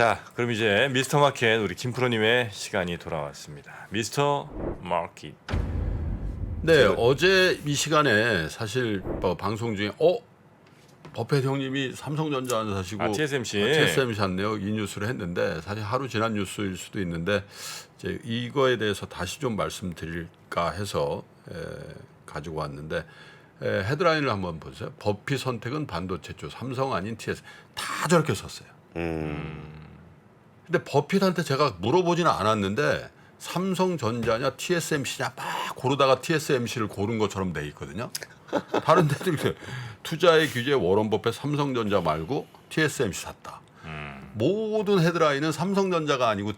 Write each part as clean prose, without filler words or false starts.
자, 그럼 이제 미스터 마켓 우리 김프로님의 시간이 돌아왔습니다. 미스터 마켓. 네, 어제 이 시간에 사실 방송 중에 버핏 형님이 삼성전자 안 사시고 TSMC 샀네요. 이 뉴스를 했는데 사실 하루 지난 뉴스일 수도 있는데 이제 이거에 대해서 다시 좀 말씀드릴까 해서 가지고 왔는데 헤드라인을 한번 보세요. 버핏 선택은 반도체주 삼성 아닌 TS 다 저렇게 썼어요. 근데 버핏한테 제가 물어보지는 않았는데 삼성전자냐 TSMC냐 막 고르다가 TSMC를 고른 것처럼 돼 있거든요. 다른 데도 이렇게 투자의 규제 워런 버핏 삼성전자 말고 TSMC 샀다. 모든 헤드라인은 삼성전자가 아니고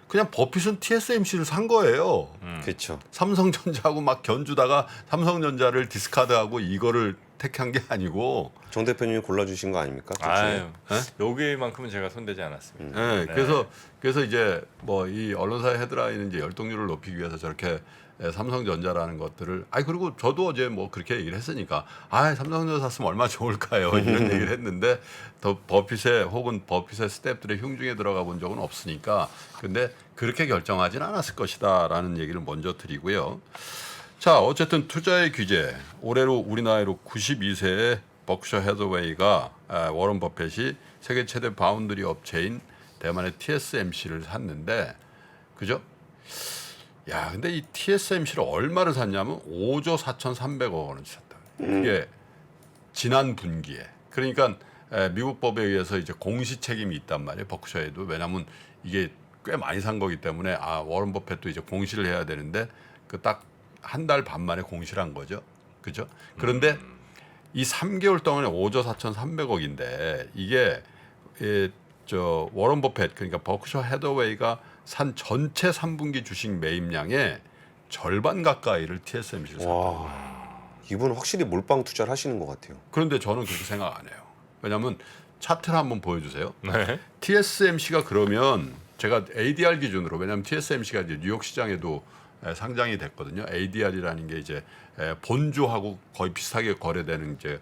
그냥 버핏은 TSMC를 산 거예요. 그렇죠. 삼성전자하고 막 견주다가 삼성전자를 디스카드하고 이거를 택한 게 아니고. 정 대표님이 골라주신 거 아닙니까? 아유, 여기만큼은 제가 손대지 않았습니다. 네, 그래서 이제 뭐 이 언론사의 헤드라인은 이제 열동률을 높이기 위해서 저렇게 삼성전자라는 것들을 그리고 저도 어제 뭐 그렇게 얘기를 했으니까 삼성전자 샀으면 얼마나 좋을까요 이런 얘기를 했는데 더 버핏의 혹은 버핏의 스태프들의 흉중에 들어가 본 적은 없으니까 근데 그렇게 결정하진 않았을 것이다라는 얘기를 먼저 드리고요. 자, 어쨌든 투자의 규제 올해로 우리나라로 92세의 버크셔 해서웨이가 워런 버핏이 세계 최대 바운드리 업체인 대만의 TSMC를 샀는데 그죠? 야, 근데 이 TSMC를 얼마를 샀냐면 5조 4,300억 원을 샀다. 그게 지난 분기에. 그러니까 미국 법에 의해서 이제 공시 책임이 있단 말이에요. 버크셔에도. 왜냐하면 이게 꽤 많이 산 거기 때문에 워런 버핏도 이제 공시를 해야 되는데 그 딱 한 달 반 만에 공시를 한 거죠. 그죠? 그런데 이 3개월 동안에 5조 4,300억인데 이게 워런 버핏 그러니까 버크셔 해더웨이가 산 전체 3분기 주식 매입량의 절반 가까이를 TSMC를 샀다고. 이분은 확실히 몰빵 투자를 하시는 것 같아요. 그런데 저는 그렇게 생각 안 해요. 왜냐하면 차트를 한번 보여주세요. 네. TSMC가 그러면 제가 ADR 기준으로 왜냐하면 TSMC가 이제 뉴욕 시장에도 상장이 됐거든요. ADR이라는 게 이제 본주하고 거의 비슷하게 거래되는 이제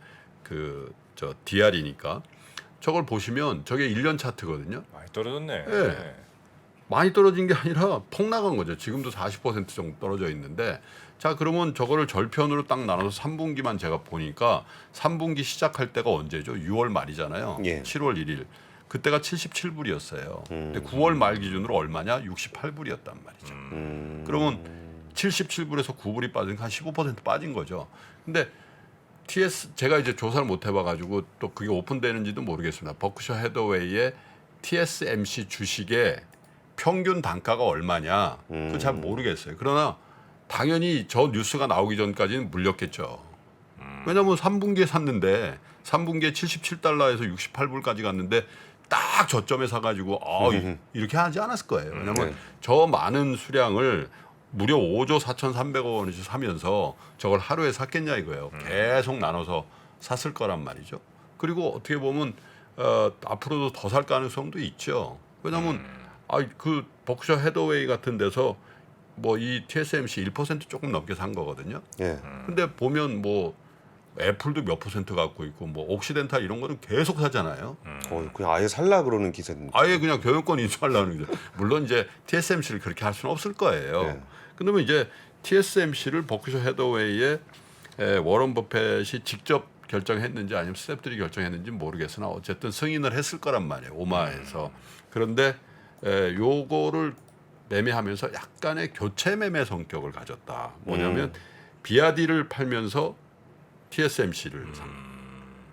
DR이니까 저걸 보시면 저게 1년 차트거든요. 많이 떨어졌네. 네. 많이 떨어진 게 아니라 폭 나간 거죠. 지금도 40% 정도 떨어져 있는데 자 그러면 저거를 절편으로 딱 나눠서 3분기만 제가 보니까 3분기 시작할 때가 언제죠? 6월 말이잖아요. 예. 7월 1일. 그때가 77불이었어요. 근데 9월 말 기준으로 얼마냐? 68불이었단 말이죠. 그러면 77불에서 9불이 빠지니까 한 15% 빠진 거죠. 근데 제가 이제 조사를 못 해봐가지고 또 그게 오픈되는지도 모르겠습니다. 버크셔 해더웨이의 TSMC 주식의 평균 단가가 얼마냐? 그거 잘 모르겠어요. 그러나 당연히 저 뉴스가 나오기 전까지는 물렸겠죠. 왜냐하면 3분기에 샀는데 3분기에 77달러에서 68불까지 갔는데 딱 저점에 사가지고 이렇게 하지 않았을 거예요. 왜냐하면 저 많은 수량을 무려 5조 4,300억 원씩 사면서 저걸 하루에 샀겠냐 이거예요. 계속 나눠서 샀을 거란 말이죠. 그리고 어떻게 보면 앞으로도 더 살 가능성도 있죠. 왜냐하면 그 버크셔 해더웨이 같은 데서 뭐 이 TSMC 1% 조금 넘게 산 거거든요. 예. 근데 보면 뭐 애플도 몇 퍼센트 갖고 있고 뭐 옥시덴탈 이런 거는 계속 사잖아요. 그냥 아예 살라 그러는 기세인데. 아예 그냥 경영권 인수하려는 거죠. 물론 이제 TSMC를 그렇게 할 수는 없을 거예요. 네. 그러면 이제 TSMC를 버크셔 해더웨이의 워런 버핏이 직접 결정했는지 아니면 스태프들이 결정했는지 모르겠으나 어쨌든 승인을 했을 거란 말이에요. 오마에서. 그런데 요거를 매매하면서 약간의 교체 매매 성격을 가졌다. 뭐냐면 비아디를 팔면서 TSMC를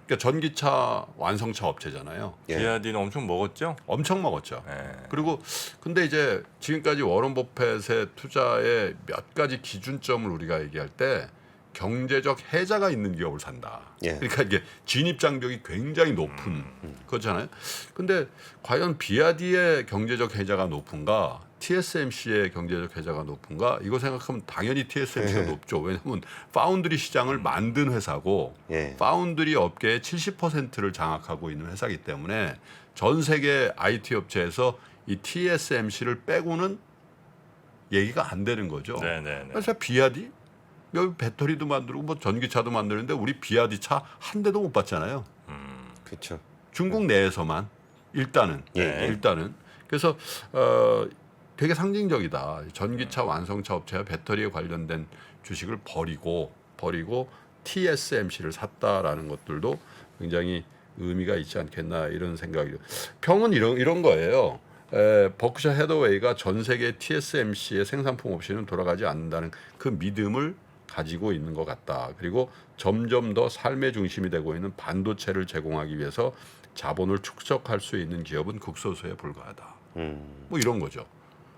그러니까 전기차 완성차 업체잖아요. 예. 비아디는 엄청 먹었죠? 엄청 먹었죠. 네. 그리고 근데 이제 지금까지 워런 버핏의 투자의 몇 가지 기준점을 우리가 얘기할 때 경제적 해자가 있는 기업을 산다. 예. 그러니까 이게 진입 장벽이 굉장히 높은 거잖아요. 근데 과연 비아디의 경제적 해자가 높은가? TSMC의 경제적 해자가 높은가? 이거 생각하면 당연히 TSMC가 높죠. 왜냐하면 파운드리 시장을 만든 회사고 예. 파운드리 업계의 70%를 장악하고 있는 회사이기 때문에 전 세계 IT 업체에서 이 TSMC를 빼고는 얘기가 안 되는 거죠. 네네네. 그래서 비아디 여기 배터리도 만들고 뭐 전기차도 만드는데 우리 비아디 차 한 대도 못 봤잖아요. 그렇죠. 중국 내에서만. 일단은 예. 일단은 그래서 되게 상징적이다. 전기차 완성차 업체와 배터리에 관련된 주식을 버리고 TSMC를 샀다라는 것들도 굉장히 의미가 있지 않겠나 이런 생각이. 평은 이런 거예요. 버크셔 해더웨이가 전 세계 TSMC의 생산품 없이는 돌아가지 않는다는 그 믿음을 가지고 있는 것 같다. 그리고 점점 더 삶의 중심이 되고 있는 반도체를 제공하기 위해서 자본을 축적할 수 있는 기업은 극소수에 불과하다. 뭐 이런 거죠.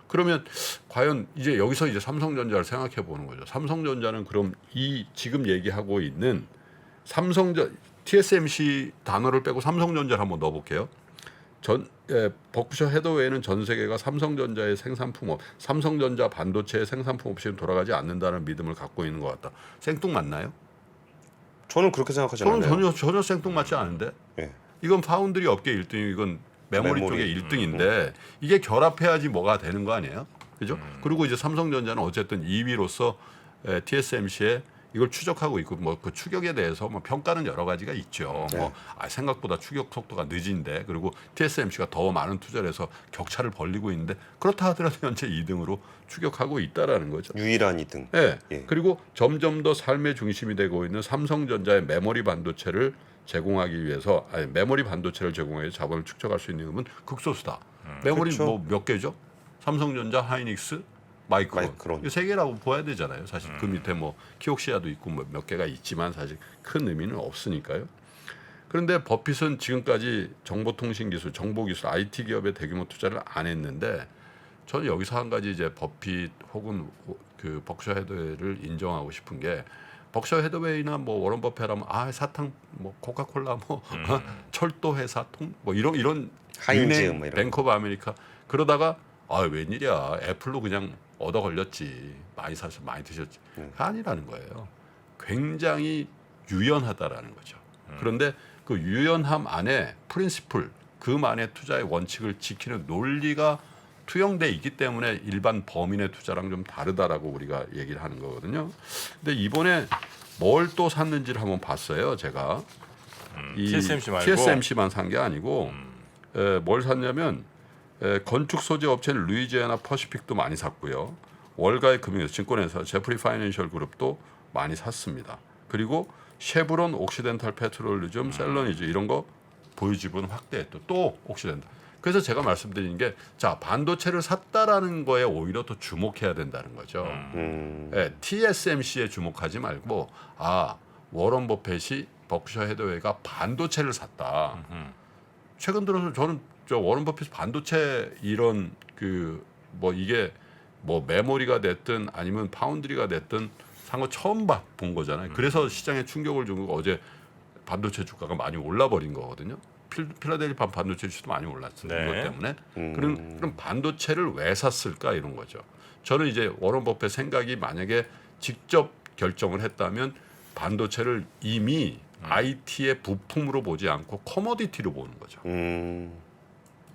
그러면 과연 이제 여기서 이제 삼성전자를 생각해 보는 거죠. 삼성전자는 그럼 이 지금 얘기하고 있는 TSMC 단어를 빼고 삼성전자를 한번 넣어볼게요. 버크셔 해더웨이는 전 세계가 삼성전자의 생산품 삼성전자 반도체의 생산품 없이는 돌아가지 않는다는 믿음을 갖고 있는 것 같다. 생뚱맞나요? 저는 그렇게 생각하지 저는 않아요. 전혀 생뚱맞지 않은데. 예. 이건 파운드리 업계 1등이고 이건 메모리 쪽에 메모리. 1등인데 이게 결합해야지 뭐가 되는 거 아니에요? 그죠? 그리고 이제 삼성전자는 어쨌든 2위로서 TSMC에 이걸 추적하고 있고 뭐 그 추격에 대해서 뭐 평가는 여러 가지가 있죠. 네. 생각보다 추격 속도가 늦은데 그리고 TSMC가 더 많은 투자를 해서 격차를 벌리고 있는데 그렇다 하더라도 현재 2등으로 추격하고 있다라는 거죠. 유일한 2등. 네. 예. 그리고 점점 더 삶의 중심이 되고 있는 삼성전자의 메모리 반도체를 제공하기 위해서 메모리 반도체를 제공해서 자본을 축적할 수 있는 힘은 극소수다. 메모리 그렇죠. 뭐 몇 개죠? 삼성전자, 하이닉스, 마이크론. 이 세 개라고 보아야 되잖아요. 사실 그 밑에 뭐 키옥시아도 있고 뭐 몇 개가 있지만 사실 큰 의미는 없으니까요. 그런데 버핏은 지금까지 정보통신기술, 정보기술, IT 기업에 대규모 투자를 안 했는데 저는 여기서 한 가지 이제 버핏 혹은 그 버크셔 해더웨이를 인정하고 싶은 게 버크셔 해더웨이나 뭐 워런 버핏하면 사탕 뭐 코카콜라 뭐 철도 회사 뭐 이런 하인즈 은행, 뭐 이런 뱅크 오브 아메리카 그러다가 웬일이야 애플로 그냥 얻어 걸렸지 많이 사서 많이 드셨지 아니라는 거예요. 굉장히 유연하다라는 거죠. 그런데 그 유연함 안에 프린시플 그만의 투자의 원칙을 지키는 논리가 투영돼 있기 때문에 일반 범인의 투자랑 좀 다르다라고 우리가 얘기를 하는 거거든요. 근데 이번에 뭘 또 샀는지를 한번 봤어요. 제가 이 TSMC 말고 TSMC만 산 게 아니고 뭘 샀냐면 건축 소재 업체는 루이지애나 퍼시픽도 많이 샀고요. 월가의 금융회사 증권회사 제프리 파이낸셜 그룹도 많이 샀습니다. 그리고 쉐브론, 옥시덴탈 페트롤리즘, 셀러니즈 이런 거 보유지분 확대했고 또 옥시덴탈. 그래서 제가 말씀드린 게 자 반도체를 샀다라는 거에 오히려 더 주목해야 된다는 거죠. TSMC에 주목하지 말고 워런 버핏이 버크셔 해더웨이가 반도체를 샀다. 최근 들어서 저는 워런 버핏 반도체 이런 뭐 이게 뭐 메모리가 됐든 아니면 파운드리가 됐든 산 거 처음 본 거잖아요. 그래서 시장에 충격을 준 거 어제 반도체 주가가 많이 올라 버린 거거든요. 필라델피아 반도체 주도 많이 올랐어요. 네. 이것 때문에. 그럼 반도체를 왜 샀을까 이런 거죠. 저는 이제 워런 버핏 생각이 만약에 직접 결정을 했다면 반도체를 이미 IT의 부품으로 보지 않고 커머디티로 보는 거죠.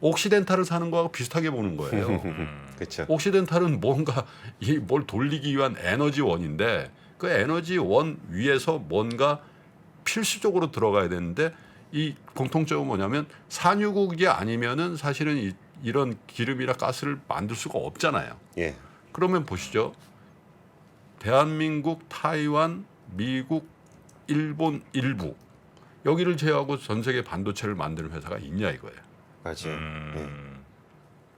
옥시덴탈을 사는 거하고 비슷하게 보는 거예요. 그렇죠. 옥시덴탈은 뭔가 뭘 돌리기 위한 에너지원인데 그 에너지원 위에서 뭔가 필수적으로 들어가야 되는데 이 공통점은 뭐냐면 산유국이 아니면은 사실은 이런 기름이나 가스를 만들 수가 없잖아요. 예. 그러면 보시죠. 대한민국, 타이완, 미국, 일본 일부 여기를 제외하고 전 세계 반도체를 만드는 회사가 있냐 이거예요. 맞아요. 예.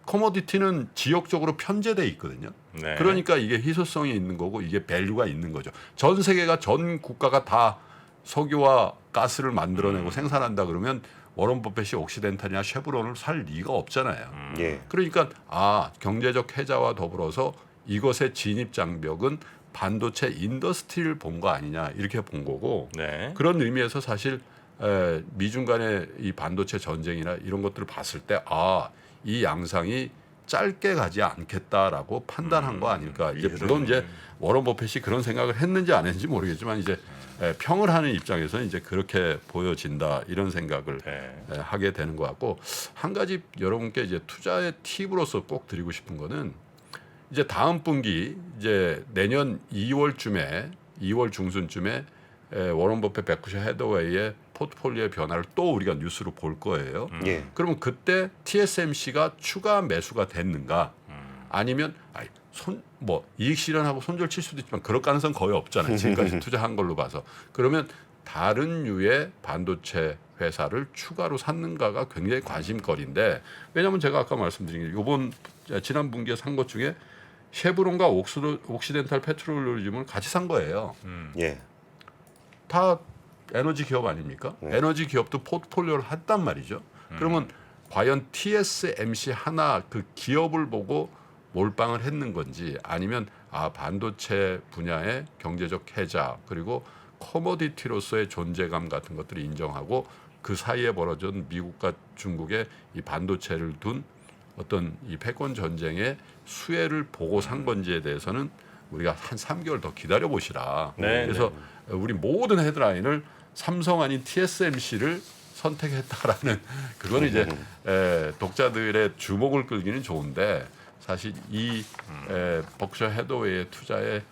커머디티는 지역적으로 편제돼 있거든요. 네. 그러니까 이게 희소성이 있는 거고 이게 밸류가 있는 거죠. 전 세계가 전 국가가 다 석유와 가스를 만들어내고 생산한다 그러면 워런 버핏이 옥시덴탈이나 쉐브론을 살 리가 없잖아요. 예. 그러니까 경제적 혜자와 더불어서 이것의 진입 장벽은 반도체 인더스트리를 본 거 아니냐 이렇게 본 거고 네. 그런 의미에서 사실 미중 간의 이 반도체 전쟁이나 이런 것들을 봤을 때 이 양상이 짧게 가지 않겠다라고 판단한 거 아닐까. 이제 물론 이제 워런 버핏이 그런 생각을 했는지 안 했는지 모르겠지만 이제 평을 하는 입장에서는 이제 그렇게 보여진다 이런 생각을 네. 하게 되는 것 같고 한 가지 여러분께 이제 투자의 팁으로서 꼭 드리고 싶은 거는 이제 다음 분기 이제 내년 2월 중순쯤에 워런 버핏 버크셔 해더웨이의 포트폴리오의 변화를 또 우리가 뉴스로 볼 거예요. 예. 그러면 그때 TSMC가 추가 매수가 됐는가? 아니면 뭐 이익 실현하고 손절 칠 수도 있지만 그럴 가능성 거의 없잖아요. 지금까지 투자한 걸로 봐서. 그러면 다른 유의 반도체 회사를 추가로 샀는가가 굉장히 관심거리인데, 왜냐하면 제가 아까 말씀드린 게 이번 지난 분기에 산 것 중에 쉐브론과 옥시덴탈 페트롤리움을 같이 산 거예요. 예. 다 에너지 기업 아닙니까? 에너지 기업도 포트폴리오를 했단 말이죠. 그러면 과연 TSMC 하나 그 기업을 보고 몰빵을 했는 건지, 아니면 반도체 분야의 경제적 해자 그리고 커머디티로서의 존재감 같은 것들을 인정하고 그 사이에 벌어진 미국과 중국의 이 반도체를 둔 어떤 이 패권 전쟁의 수혜를 보고 산 건지에 대해서는 우리가 한 3개월 더 기다려 보시라. 네, 그래서 우리 모든 헤드라인을 삼성 아닌 TSMC를 선택했다라는 그건 이제 독자들의 주목을 끌기는 좋은데, 사실 이 버크셔 해더웨이의 투자의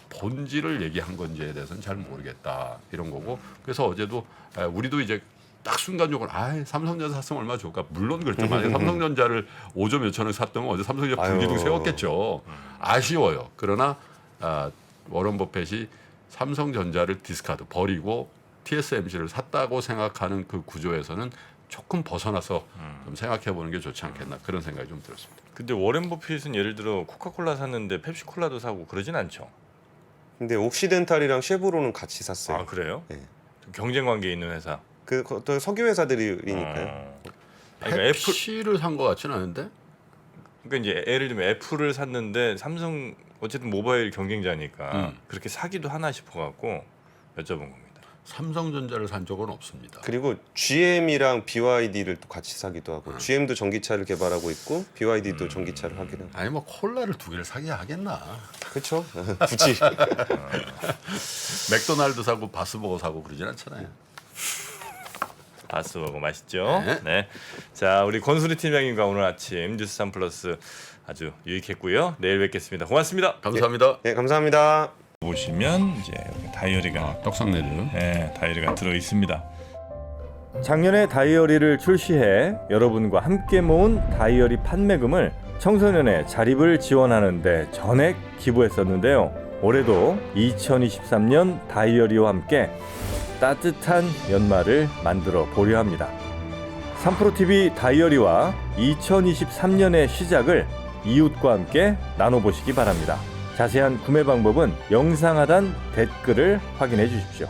본질을 얘기한 건지에 대해서는 잘 모르겠다 이런 거고. 그래서 어제도 우리도 이제 딱 순간적으로 삼성전자 샀으면 얼마나 좋을까. 물론 그렇죠. 만약에 삼성전자를 5조 몇천원 샀다면 어제 삼성전자 분기등 세웠겠죠. 아쉬워요. 그러나 워런 버핏이 삼성전자를 디스카드 버리고 TSMC를 샀다고 생각하는 그 구조에서는 조금 벗어나서 좀 생각해보는 게 좋지 않겠나, 그런 생각이 좀 들었습니다. 근데 워렌 버핏은 예를 들어 코카콜라 샀는데 펩시콜라도 사고 그러진 않죠. 근데 옥시덴탈이랑 쉐브론은 같이 샀어요. 아 그래요? 예. 좀 경쟁 관계에 있는 회사. 그 어떤 석유 회사들이니까요. 그러니까 애플, 펩시를 산 것 같지는 않은데? 그러니까 이제 예를 들면 애플을 샀는데 삼성 어쨌든 모바일 경쟁자니까 그렇게 사기도 하나 싶어갖고 여쭤본 겁니다. 삼성전자를 산 적은 없습니다. 그리고 GM이랑 BYD를 또 같이 사기도 하고, GM도 전기차를 개발하고 있고 BYD도 전기차를 하긴 하고. 아니 뭐 콜라를 2개를 사게 하겠나? 그렇죠. 굳이. 맥도날드 사고 바스버거 사고 그러진 않잖아요. 바스버거 맛있죠? 네. 네. 자, 우리 권수리 팀장님과 오늘 아침 뉴스 3 플러스 아주 유익했고요. 내일 뵙겠습니다. 고맙습니다. 감사합니다. 네, 감사합니다. 보시면 이제 여기 다이어리가 떡상내를. 네, 다이어리가 들어 있습니다. 작년에 다이어리를 출시해 여러분과 함께 모은 다이어리 판매금을 청소년의 자립을 지원하는 데 전액 기부했었는데요. 올해도 2023년 다이어리와 함께 따뜻한 연말을 만들어 보려 합니다. 3프로TV 다이어리와 2023년의 시작을 이웃과 함께 나눠보시기 바랍니다. 자세한 구매 방법은 영상 하단 댓글을 확인해 주십시오.